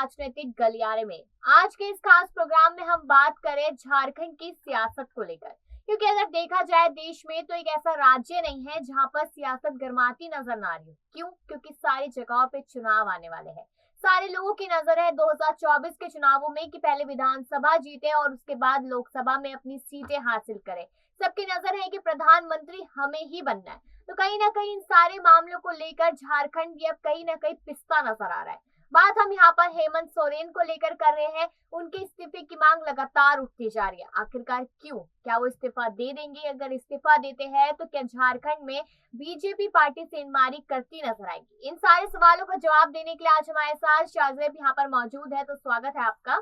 राजनीतिक गलियारे में। आज के इस खास प्रोग्राम में हम बात करें झारखंड की सियासत को लेकर, क्योंकि अगर देखा जाए देश में तो एक ऐसा राज्य नहीं है जहां पर सियासत गर्माती नजर ना आ रही हो। क्यों? क्योंकि सारी जगहों पे चुनाव आने वाले हैं। सारे लोगों की नजर है 2024 के चुनावों में कि पहले विधानसभा जीते और उसके बाद लोकसभा में अपनी सीटें हासिल करें। सबकी नजर है कि प्रधानमंत्री हमें ही बनना है। तो कहीं ना कहीं इन सारे मामलों को लेकर झारखंड भी अब कहीं ना कहीं पिसता नजर आ रहा है। बात हम यहाँ पर हेमंत सोरेन को लेकर कर रहे हैं। उनके इस्तीफे की मांग लगातार उठती जा रही है। आखिरकार क्यों? क्या वो इस्तीफा दे देंगे? अगर इस्तीफा देते हैं तो क्या झारखंड में बीजेपी पार्टी से इनमारी करती नजर आएगी? इन सारे सवालों का जवाब देने के लिए आज हमारे साथ शाहजेब यहाँ पर मौजूद है, तो स्वागत है आपका।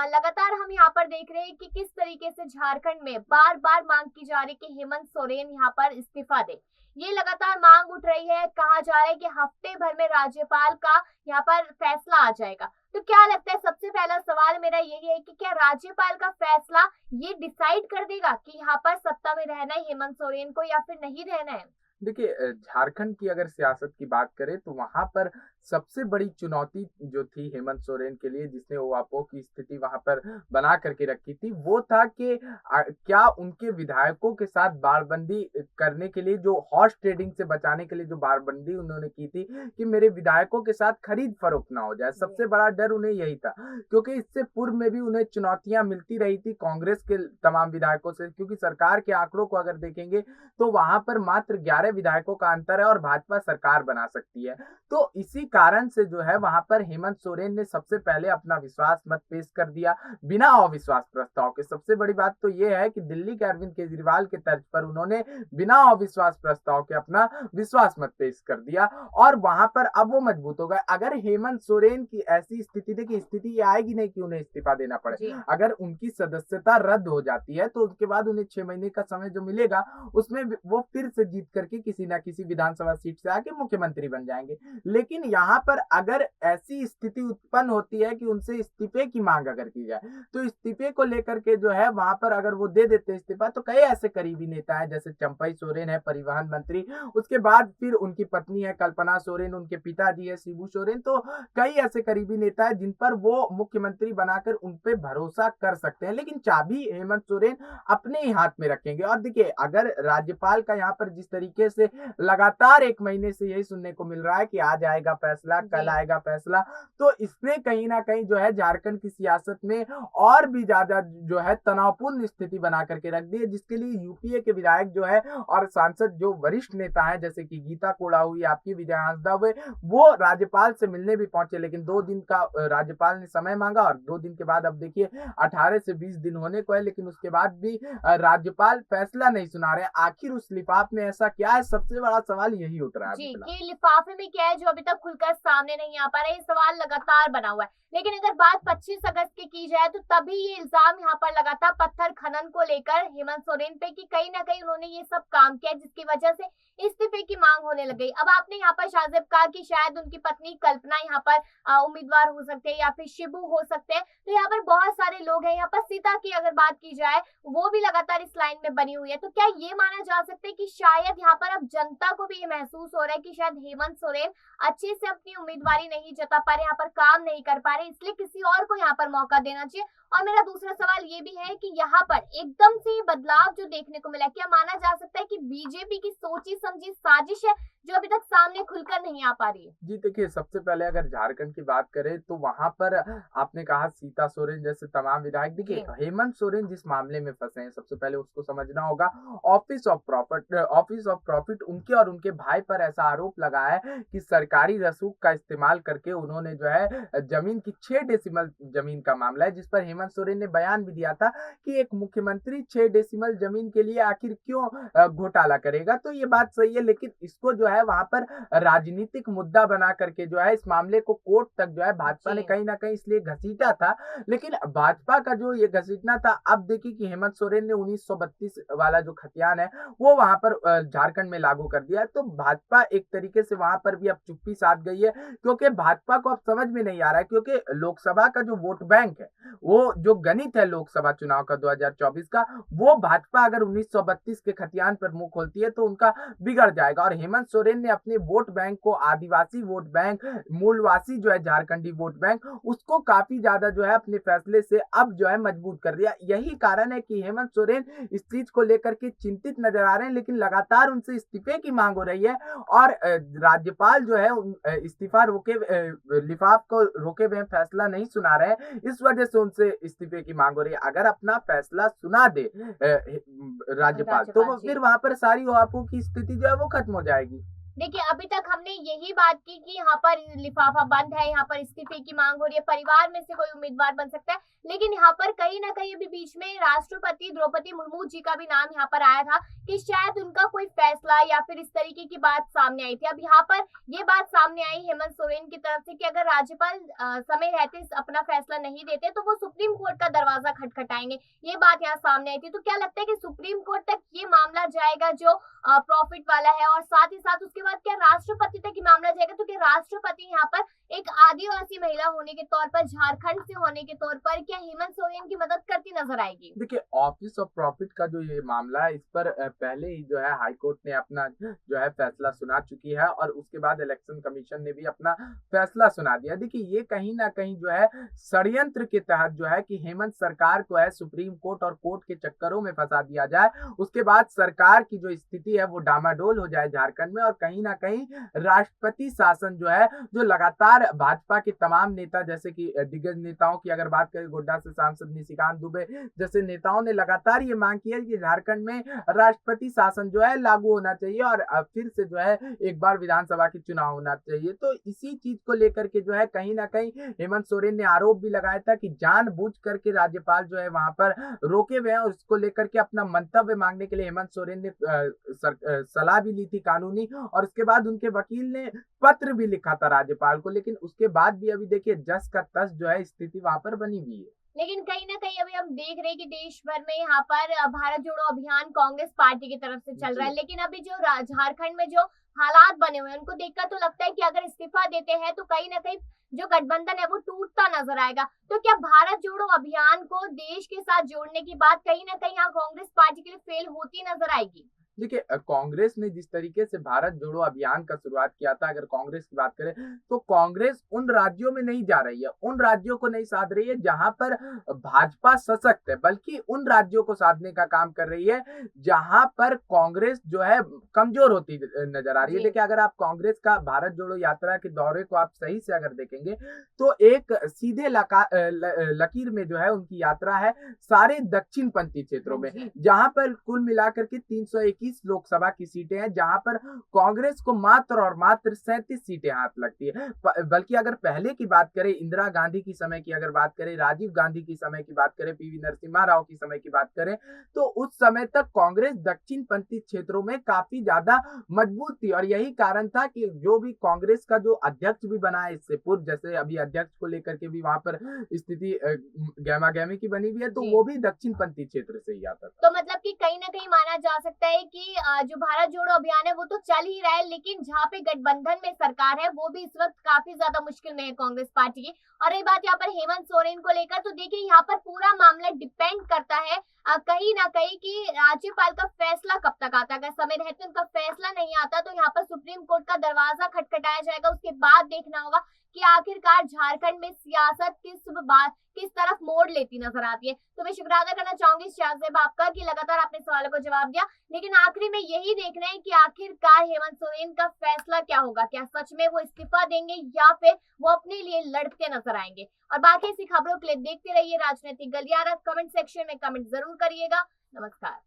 लगातार हम यहाँ पर देख रहे हैं कि किस तरीके से झारखंड में बार बार मांग की जा रही है कि हेमंत सोरेन यहाँ पर इस्तीफा दे। ये लगातार मांग उठ रही है। कहा जा रहा है कि हफ्ते भर में राज्यपाल का यहाँ पर फैसला आ जाएगा। तो क्या लगता है, सबसे पहला सवाल मेरा यही है कि क्या राज्यपाल का फैसला ये डिसाइड कर देगा कि यहाँ पर सत्ता में रहना है हेमंत सोरेन को या फिर नहीं रहना है? देखिए, झारखंड की अगर सियासत की बात करें तो वहां पर सबसे बड़ी चुनौती जो थी हेमंत सोरेन के लिए, जिसने ओवापो की स्थिति वहां पर बना करके रखी थी, वो था कि क्या उनके विधायकों के साथ बाड़बंदी करने के लिए, जो हॉर्स ट्रेडिंग से बचाने के लिए जो बाड़बंदी उन्होंने की थी, कि मेरे विधायकों के साथ खरीद फरोख्त ना हो जाए। सबसे बड़ा डर उन्हें यही था, क्योंकि इससे पूर्व में भी उन्हें चुनौतियां मिलती रही थी कांग्रेस के तमाम विधायकों से, क्योंकि सरकार के आंकड़ों को अगर देखेंगे तो वहां पर मात्र 11 विधायकों का अंतर है और भाजपा सरकार बना सकती है। तो इसी कारण से जो है वहां पर हेमंत सोरेन ने सबसे पहले अपना विश्वास मत पेश कर दिया बिना अविश्वास प्रस्ताव के। सबसे बड़ी बात तो यह है कि दिल्ली के अरविंद केजरीवाल के तर्ज पर उन्होंने बिना अविश्वास प्रस्ताव के अपना विश्वास मत पेश कर दिया और वहां पर अब वो मजबूत हो गए। अगर हेमंत सोरेन की ऐसी स्थिति, देखिए स्थिति ये आएगी नहीं कि उन्हें इस्तीफा देना पड़े। अगर उनकी सदस्यता रद्द हो जाती है तो उसके बाद उन्हें 6 महीने का समय जो मिलेगा उसमें वो फिर से जीत करके किसी ना किसी विधानसभा सीट से आके मुख्यमंत्री बन जाएंगे। लेकिन यहाँ पर अगर ऐसी स्थिति उत्पन्न होती है कि उनसे इस्तीफे की मांग अगर की जाए तो इस्तीफे को लेकर के जो है वहां पर अगर वो दे देते इस्तीफा, तो कई ऐसे करीबी नेता है, जैसे चंपई सोरेन है परिवहन मंत्री, उसके बाद फिर उनकी पत्नी है कल्पना सोरेन, उनके पिताजी है शिबू सोरेन, तो कई ऐसे करीबी नेता है जिन पर वो मुख्यमंत्री बनाकर उन पे भरोसा कर सकते हैं। लेकिन चाबी हेमंत सोरेन अपने ही हाथ में रखेंगे। और देखिए, अगर राज्यपाल का यहाँ पर जिस तरीके से लगातार 1 महीने से यही सुनने को मिल रहा है कि आज आएगा फैसला, कल आएगा फैसला, तो इसने कहीं ना कहीं जो है झारखंड की सियासत में और भी ज्यादा जो है तनावपूर्ण स्थिति बना करके रख दी है, जिसके लिए यूपीए के विधायक जो है और सांसद जो वरिष्ठ नेता है, जैसे कि गीता कोड़ा हुई, आपकी विजय हांसदा हुए, वो राज्यपाल से मिलने भी पहुंचे। लेकिन 2 दिन का राज्यपाल ने समय मांगा और 2 दिन के बाद अब देखिए 18 से 20 दिन होने को है, लेकिन उसके बाद भी राज्यपाल फैसला नहीं सुना रहे। आखिर उस लिफाफे में ऐसा क्या है? सबसे बड़ा सवाल यही उठ रहा है जी, कि लिफाफे में क्या है जो अभी तक खुलकर सामने नहीं आ पा रहा है। ये सवाल लगातार बना हुआ है। लेकिन अगर बात 25 अगस्त की जाए तो तभी ये इल्जाम यहाँ पर लगातार पत्थर खनन को लेकर हेमंत सोरेन पे कि कहीं ना कहीं उन्होंने ये सब काम किया, जिसकी वजह से इस्तीफे की मांग होने लग गई। अब आपने यहाँ पर शाहजेब कहा कि शायद उनकी पत्नी कल्पना यहाँ पर उम्मीदवार हो सकते हैं या फिर शिबू हो सकते हैं। तो यहाँ पर बहुत सारे लोग हैं। यहाँ पर सीता की अगर बात की जाए, वो भी लगातार इस लाइन में बनी हुई है। तो क्या ये माना जा सकता है कि शायद यहाँ पर अब जनता को भी ये महसूस हो रहा है कि शायद हेमंत सोरेन अच्छे से अपनी उम्मीदवारी नहीं जता पा रहे, यहाँ पर काम नहीं कर पा रहे, इसलिए किसी और को यहाँ पर मौका देना चाहिए? और मेरा दूसरा सवाल ये भी है कि यहाँ पर एकदम से बदलाव जो देखने को मिला, क्या माना जा सकता है कि बीजेपी की सोची समझी साजिश है जो अभी तक सामने खुलकर नहीं आ पा रही है? जी देखिए, सबसे पहले अगर झारखंड की बात करें तो वहां पर आपने कहा सीता सोरेन जैसे तमाम विधायक, देखिए हेमंत सोरेन जिस मामले में फंसे हैं, सबसे पहले उसको समझना होगा ऑफिस ऑफ प्रॉफिट उनके और उनके भाई पर ऐसा आरोप लगा है कि सरकारी रसूख का इस्तेमाल करके उन्होंने जो है जमीन की 6 डेसिमल जमीन का मामला है, जिस पर हेमंत सोरेन ने बयान भी दिया था कि एक मुख्यमंत्री 6 डेसिमल जमीन के लिए आखिर क्यों घोटाला करेगा। तो ये बात सही है, लेकिन इसको जो है वहां पर राजनीतिक मुद्दा बना करके जो है इस मामले को कोर्ट तक जो है भाजपा ने कहीं ना कहीं इसलिए घसीटा था। लेकिन भाजपा का जो ये घसीटना था, अब देखिए कि हेमंत सोरेन ने 1932 वाला जो खतियान है वो वहां पर झारखंड में लागू कर दिया। तो भाजपा एक तरीके से वहां पर भी अब चुप्पी साध गई है, क्योंकि भाजपा को अब समझ में नहीं आ रहा है, क्योंकि लोकसभा का जो वोट बैंक है, वो जो गणित है लोकसभा चुनाव का 2024 का, वो भाजपा अगर 1932 के खतियान पर मुंह खोलती है तो उनका बिगड़ जाएगा। और हेमंत सोरेन ने अपने वोट बैंक को, आदिवासी वोट बैंक, मूलवासी जो है झारखंडी वोट बैंक, उसको काफी ज्यादा जो है अपने फैसले से अब जो है मजबूत कर दिया। यही कारण है कि हेमंत सोरेन इस चीज को लेकर के चिंतित नजर आ रहे हैं, लेकिन लगातार उनसे इस्तीफे की मांग हो रही है और राज्यपाल जो है इस्तीफा रोके, लिफाफ को रोके हुए फैसला नहीं सुना रहे हैं, इस वजह से उनसे इस्तीफे की मांग हो रही है। अगर अपना फैसला सुना दे राज्यपाल तो वो फिर वहां पर सारी ओहापों की स्थिति जो है वो खत्म हो जाएगी। देखिए, अभी तक हमने यही बात की कि यहाँ पर लिफाफा बंद है, यहाँ पर इस्तीफे की मांग हो रही है, परिवार में से कोई उम्मीदवार बन सकता है, लेकिन यहाँ पर कहीं ना कहीं अभी बीच में राष्ट्रपति द्रौपदी मुर्मू जी का भी नाम यहाँ पर आया था कि शायद उनका कोई फैसला या फिर इस तरीके की बात सामने आई थी। अब यहाँ पर ये बात सामने आई हेमंत सोरेन की तरफ से कि अगर राज्यपाल समय रहते अपना फैसला नहीं देते तो वो सुप्रीम कोर्ट का दरवाजा खटखटाएंगे, ये बात यहाँ सामने आई थी। तो क्या लगता है कि सुप्रीम कोर्ट तक ये मामला जाएगा जो प्रॉफिट वाला है, और साथ ही साथ उसके बाद क्या राष्ट्रपति तक ये मामला जाएगा? तो क्या राष्ट्रपति यहाँ पर एक आदिवासी महिला होने के तौर पर, झारखंड से होने के तौर पर, क्या हेमंत सोरेन की मदद करती नजर आएगी? देखिए, ऑफिस ऑफ प्रॉफिट का जो ये मामला है, इस पर पहले ही जो है हाई कोर्ट ने अपना जो है फैसला सुना चुकी है और उसके बाद इलेक्शन कमीशन ने भी अपना फैसला सुना दिया। देखिए, ये कहीं ना कहीं जो है षड्यंत्र के तहत जो है कि हेमंत सरकार को है सुप्रीम कोर्ट और कोर्ट के चक्करों में फंसा दिया जाए, उसके बाद सरकार की जो स्थिति है वो डामाडोल हो जाए झारखंड में, और कहीं ना कहीं राष्ट्रपति शासन जो है, जो लगातार भाजपा के तमाम नेता, जैसे कि दिग्गज नेताओं की अगर बात करें, गोड्डा से सांसद निशिकांत दुबे जैसे नेताओं ने लगातार ये मांग की है कि झारखंड में राष्ट्रपति शासन जो है लागू होना चाहिए और फिर से जो है एक बार विधानसभा के चुनाव होना चाहिए। तो इसी चीज को लेकर के जो है कहीं ना कहीं हेमंत सोरेन ने आरोप भी लगाया था कि जानबूझ करके राज्यपाल जो है वहां पर रोके हुए हैं, और उसको लेकर के अपना मंतव्य मांगने के लिए हेमंत सोरेन ने सलाह भी ली थी कानूनी, और उसके बाद उनके वकील ने पत्र भी लिखा था राज्यपाल को, लेकिन उसके बाद भी अभी देखिए जस का तस जो है स्थिति वहां पर बनी हुई है। लेकिन कहीं ना कहीं अभी हम देख रहे हैं कि देश भर में यहाँ पर भारत जोड़ो अभियान कांग्रेस पार्टी की तरफ से चल रहा है, लेकिन अभी जो झारखंड में जो हालात बने हुए हैं उनको देखकर तो लगता है कि अगर इस्तीफा देते हैं तो कहीं ना कहीं जो गठबंधन है वो टूटता नजर आएगा। तो क्या भारत जोड़ो अभियान को देश के साथ जोड़ने की बात कहीं ना कहीं यहाँ कांग्रेस पार्टी के लिए फेल होती नजर आएगी? देखिए, कांग्रेस ने जिस तरीके से भारत जोड़ो अभियान का शुरुआत किया था, अगर कांग्रेस की बात करें तो कांग्रेस उन राज्यों में नहीं जा रही है, उन राज्यों को नहीं साध रही है जहां पर भाजपा सशक्त है, बल्कि उन राज्यों को साधने का काम कर रही है जहां पर कांग्रेस जो है कमजोर होती नजर आ रही है। देखिए, अगर आप कांग्रेस का भारत जोड़ो यात्रा के दौरे को आप सही से अगर देखेंगे तो एक सीधे लकीर में जो है उनकी यात्रा है सारे दक्षिण पंथी क्षेत्रों में, जहां पर कुल मिलाकर के 321 लोकसभा की सीटें हैं, जहां पर कांग्रेस को मात्र और मात्र 37 सीटें हाथ लगती है। बल्कि अगर पहले की बात करें, इंदिरा गांधी की समय की अगर बात करें, राजीव गांधी की समय की बात करें, पीवी नरसिम्हा राव की समय की बात करें, तो उस समय तक कांग्रेस दक्षिण पंथी क्षेत्रों में काफी ज्यादा मजबूत थी, और यही कारण था कि जो भी कांग्रेस का जो अध्यक्ष भी बना है इससे पूर्व, जैसे अभी अध्यक्ष को लेकर के भी वहां पर स्थिति गहमा गहमी की बनी हुई है, तो वो भी दक्षिण पंथी क्षेत्र से ही आता था। तो मतलब कि कहीं ना कहीं माना जा सकता है कि जो भारत जोड़ो अभियान है वो तो चल ही रहा है, लेकिन जहाँ पे गठबंधन में सरकार है वो भी इस वक्त काफी ज्यादा मुश्किल में है कांग्रेस पार्टी की। और ये बात यहाँ पर हेमंत सोरेन को लेकर, तो देखिए यहाँ पर पूरा मामला डिपेंड करता है कहीं ना कहीं कि राज्यपाल का फैसला कब तक आता है। अगर समय रहते उनका फैसला नहीं आता तो यहाँ पर सुप्रीम कोर्ट का दरवाजा खटखटाया जाएगा। उसके बाद देखना होगा कि आखिरकार झारखंड में सियासत किस तरफ मोड़ लेती नजर आती है। तो मैं शुक्रिया अदा करना चाहूंगी शाहजेब आपका कि लगातार आपने सवालों को जवाब दिया, लेकिन आखिरी में यही देखना है कि आखिरकार हेमंत सोरेन का फैसला क्या होगा, क्या सच में वो इस्तीफा देंगे या फिर वो अपने लिए लड़ते नजर आएंगे। और बाकी ऐसी खबरों के लिए देखते रहिए राजनीतिक गलियारा। कमेंट सेक्शन में कमेंट जरूर करिएगा। नमस्कार।